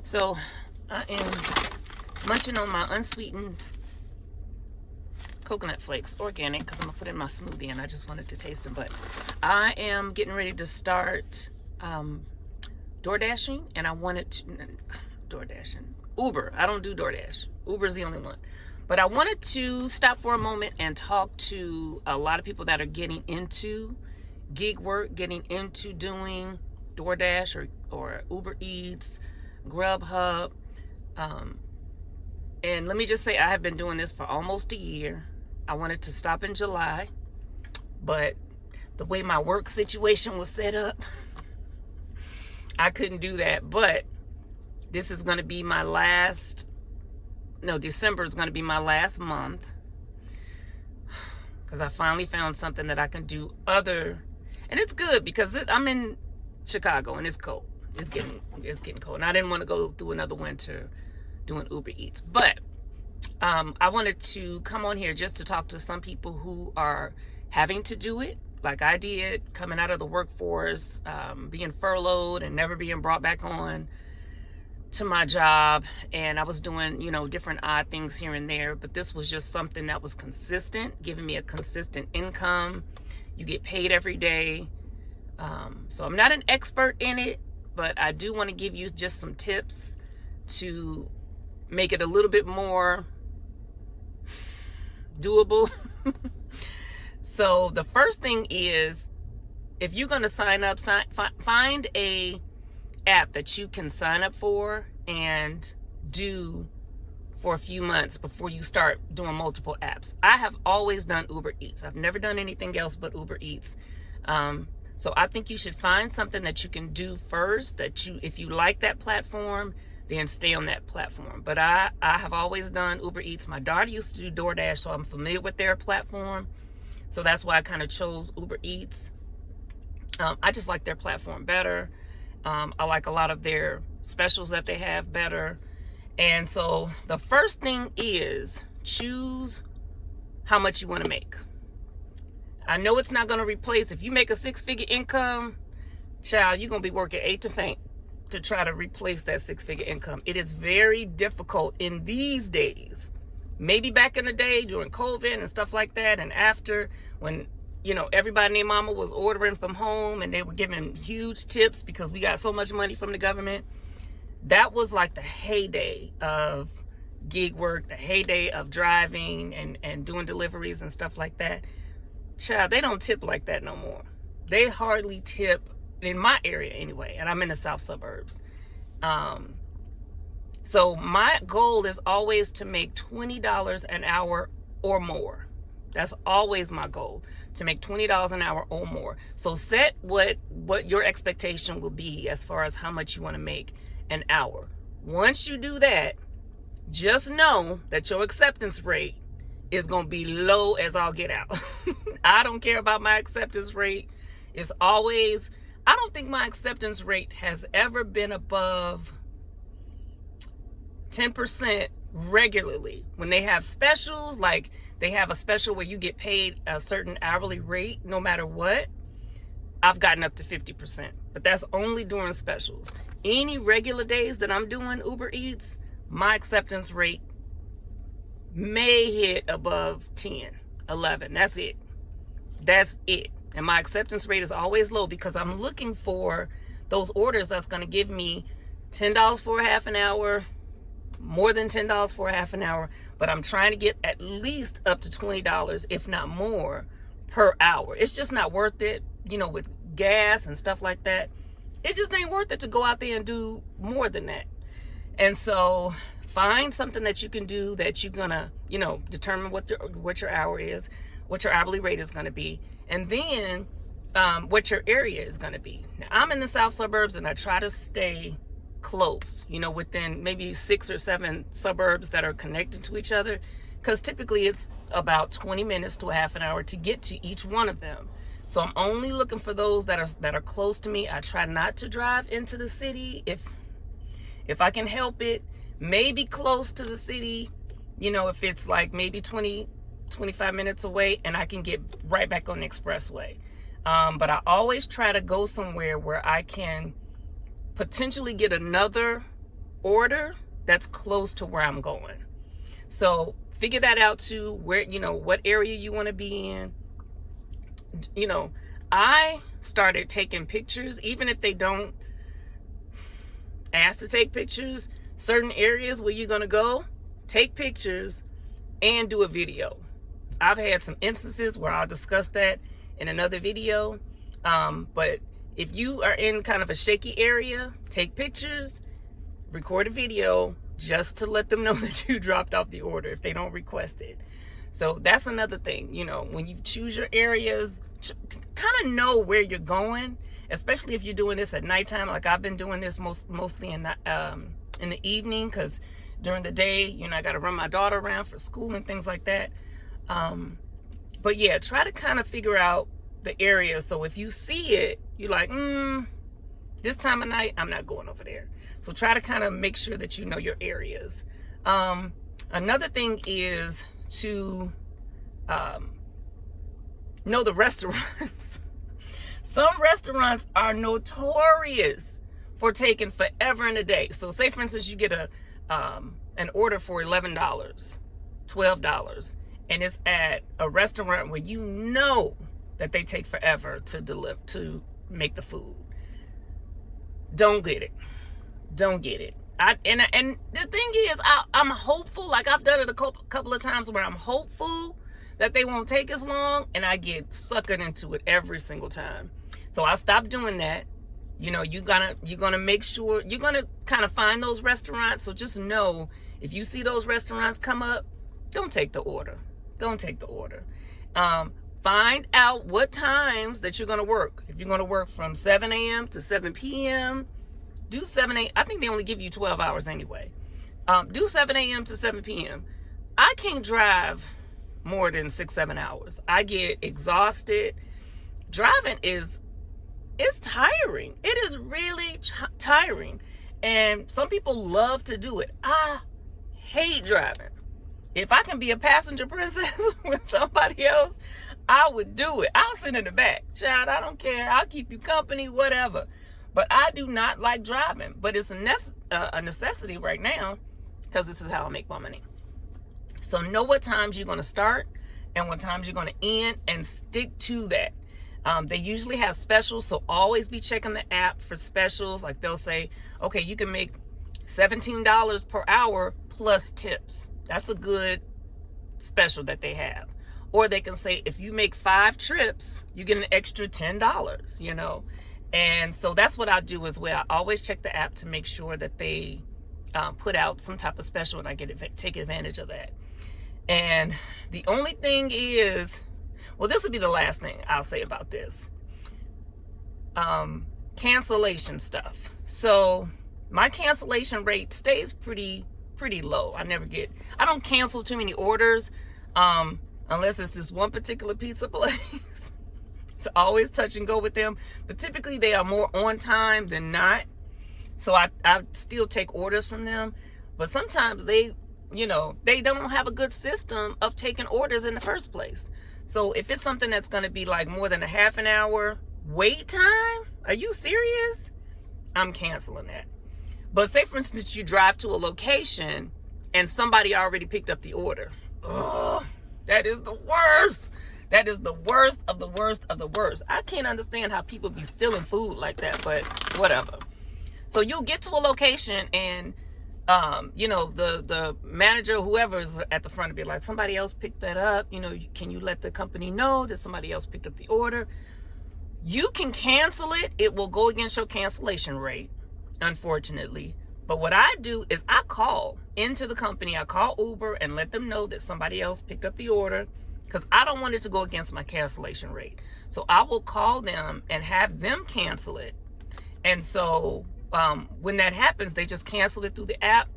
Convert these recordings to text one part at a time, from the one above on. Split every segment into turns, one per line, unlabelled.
So I am munching on my unsweetened coconut flakes, organic, because I'm going to put in my smoothie and I just wanted to taste them. But I am getting ready to start door dashing, and I wanted to, door dashing, Uber. I don't do DoorDash. Uber's the only one. But I wanted to stop for a moment and talk to a lot of people that are getting into gig work, getting into doing DoorDash or Uber Eats, Grubhub. And let me just say, I have been doing this for almost a year. I wanted to stop in July, but the way my work situation was set up, I couldn't do that. But this is going to be my last, no, December is going to be my last month, because I finally found something that I can do other, and it's good because I'm in Chicago and it's cold. It's getting cold, and I didn't want to go through another winter doing Uber Eats. But I wanted to come on here just to talk to some people who are having to do it, like I did, coming out of the workforce, being furloughed and never being brought back on to my job. And I was doing, different odd things here and there, but this was just something that was consistent, giving me a consistent income. You get paid every day. So I'm not an expert in it, but I do want to give you just some tips to make it a little bit more doable. So the first thing is, if you're going to sign up, find a app that you can sign up for and do for a few months before you start doing multiple apps. I have always done Uber Eats. I've never done anything else but Uber Eats. So I think you should find something that you can do first, if you like that platform, then stay on that platform. But I have always done Uber Eats. My daughter used to do DoorDash, so I'm familiar with their platform. So that's why I kind of chose Uber Eats. I just like their platform better. I like a lot of their specials that they have better. And so the first thing is, choose how much you want to make. I know it's not going to replace, if you make a 6-figure income, child, you're going to be working 8 to faint to try to replace that 6-figure income. It is very difficult in these days. Maybe back in the day during COVID and stuff like that, and after, when everybody and their mama was ordering from home and they were giving huge tips because we got so much money from the government. That was like the heyday of gig work, the heyday of driving and doing deliveries and stuff like that. Child, they don't tip like that no more. They hardly tip in my area anyway, and I'm in the south suburbs. So my goal is always to make $20 an hour or more. That's always my goal, to make $20 an hour or more. So set what your expectation will be as far as how much you want to make an hour. Once you do that, just know that your acceptance rate is going to be low as all get out. I don't care about my acceptance rate. It's always, I don't think my acceptance rate has ever been above 10% regularly. When they have specials, like they have a special where you get paid a certain hourly rate no matter what, I've gotten up to 50%. But that's only during specials. Any regular days that I'm doing Uber Eats, my acceptance rate may hit above 10, 11. That's it. That's it. And my acceptance rate is always low because I'm looking for those orders that's going to give me $10 for a half an hour, more than $10 for a half an hour, but I'm trying to get at least up to $20, if not more, per hour. It's just not worth it, with gas and stuff like that. It just ain't worth it to go out there and do more than that. And so find something that you can do that you're gonna, determine what your hour is, what your hourly rate is gonna be, and then what your area is gonna be. Now, I'm in the south suburbs and I try to stay close, within maybe 6 or 7 suburbs that are connected to each other, because typically it's about 20 minutes to a half an hour to get to each one of them. So I'm only looking for those that are close to me. I try not to drive into the city if I can help it. Maybe close to the city, if it's like maybe 20-25 minutes away and I can get right back on the expressway. But I always try to go somewhere where I can potentially get another order that's close to where I'm going. So figure that out too, where, what area you want to be in. I started taking pictures, even if they don't ask to take pictures, certain areas where you're going to go, take pictures and do a video. I've had some instances where I'll discuss that in another video. But if you are in kind of a shaky area, take pictures, record a video just to let them know that you dropped off the order if they don't request it. So that's another thing, when you choose your areas, kind of know where you're going, especially if you're doing this at nighttime. Like I've been doing this mostly in the evening, because during the day, I got to run my daughter around for school and things like that. But yeah, try to kind of figure out the area. So if you see it, you're like, this time of night, I'm not going over there. So try to kind of make sure that you know your areas. Another thing is to know the restaurants. Some restaurants are notorious for taking forever and a day. So say, for instance, you get an order for $11, $12, and it's at a restaurant where you know that they take forever to make the food. Don't get it. And the thing is, I'm hopeful. Like I've done it a couple of times where I'm hopeful that they won't take as long, and I get suckered into it every single time. So I stopped doing that. You're gonna make sure you're gonna kind of find those restaurants. So just know, if you see those restaurants come up, don't take the order. Find out what times that you're gonna work. If you're gonna work from 7 a.m. to 7 p.m., do 7 a.m. I think they only give you 12 hours anyway. Do 7 a.m. to 7 p.m. I can't drive more than 6-7 hours. I get exhausted. Driving it's tiring. It is really tiring. And some people love to do it. I hate driving. If I can be a passenger princess with somebody else, I would do it. I'll sit in the back. Child, I don't care. I'll keep you company, whatever. But I do not like driving. But it's a necessity right now, because this is how I make my money. So know what times you're going to start and what times you're going to end, and stick to that. They usually have specials, so always be checking the app for specials. Like they'll say, okay, you can make $17 per hour plus tips. That's a good special that they have. Or they can say, if you make 5 trips, you get an extra $10, And so that's what I do as well. I always check the app to make sure that they put out some type of special, and I take advantage of that. And the only thing is, well, this will be the last thing I'll say about this. Cancellation stuff. So my cancellation rate stays pretty low. I don't cancel too many orders, unless it's this one particular pizza place. It's always touch and go with them, but typically they are more on time than not. So I still take orders from them, but sometimes they don't have a good system of taking orders in the first place. So if it's something that's going to be like more than a half an hour wait time, are you serious? I'm canceling that. But say, for instance, you drive to a location and somebody already picked up the order. Oh, that is the worst. That is the worst of the worst of the worst. I can't understand how people be stealing food like that, but whatever. So you'll get to a location and, the manager, whoever is at the front, will be like, somebody else picked that up. Can you let the company know that somebody else picked up the order? You can cancel it. It will go against your cancellation rate, unfortunately. But what I do is I call into the company. I call Uber and let them know that somebody else picked up the order, because I don't want it to go against my cancellation rate. So I will call them and have them cancel it. And so when that happens, they just cancel it through the app.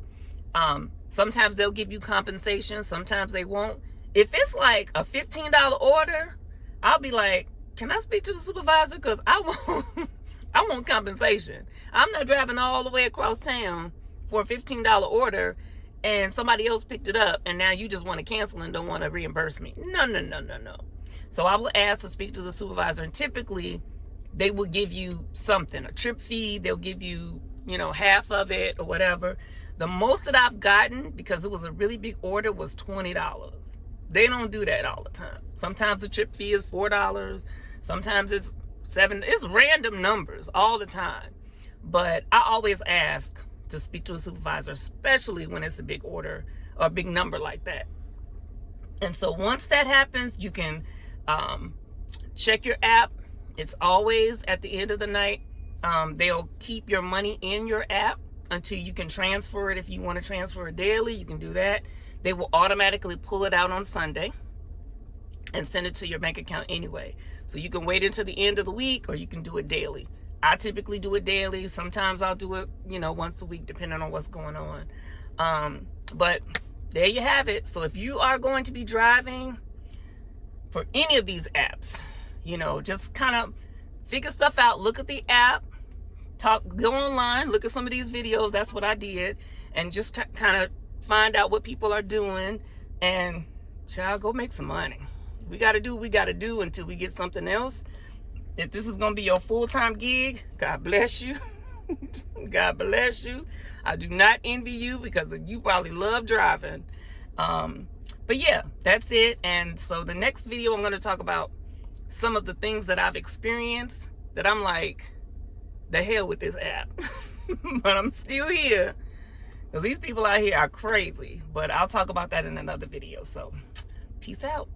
Sometimes they'll give you compensation. Sometimes they won't. If it's like a $15 order, I'll be like, can I speak to the supervisor? Because I want compensation. I'm not driving all the way across town for a $15 order and somebody else picked it up, and now you just want to cancel and don't want to reimburse me. No. So I will ask to speak to the supervisor, and typically they will give you something, a trip fee. They'll give you, half of it or whatever. The most that I've gotten, because it was a really big order, was $20. They don't do that all the time. Sometimes the trip fee is $4. Sometimes it's $7. It's random numbers all the time. But I always ask to speak to a supervisor, especially when it's a big order or a big number like that. And so once that happens, you can check your app. It's always at the end of the night. They'll keep your money in your app until you can transfer it. If you want to transfer it daily, you can do that. They will automatically pull it out on Sunday and send it to your bank account anyway. So you can wait until the end of the week, or you can do it daily. I typically do it daily. Sometimes I'll do it, once a week, depending on what's going on. But there you have it. So if you are going to be driving for any of these apps, just kind of figure stuff out. Look at the app, go online, look at some of these videos. That's what I did. And just kind of find out what people are doing, and child, go make some money. We got to do what we got to do until we get something else. If this is going to be your full-time gig, God bless you. God bless you. I do not envy you, because you probably love driving. But yeah, that's it. And so the next video, I'm going to talk about some of the things that I've experienced that I'm like, the hell with this app. But I'm still here, because these people out here are crazy. But I'll talk about that in another video. So peace out.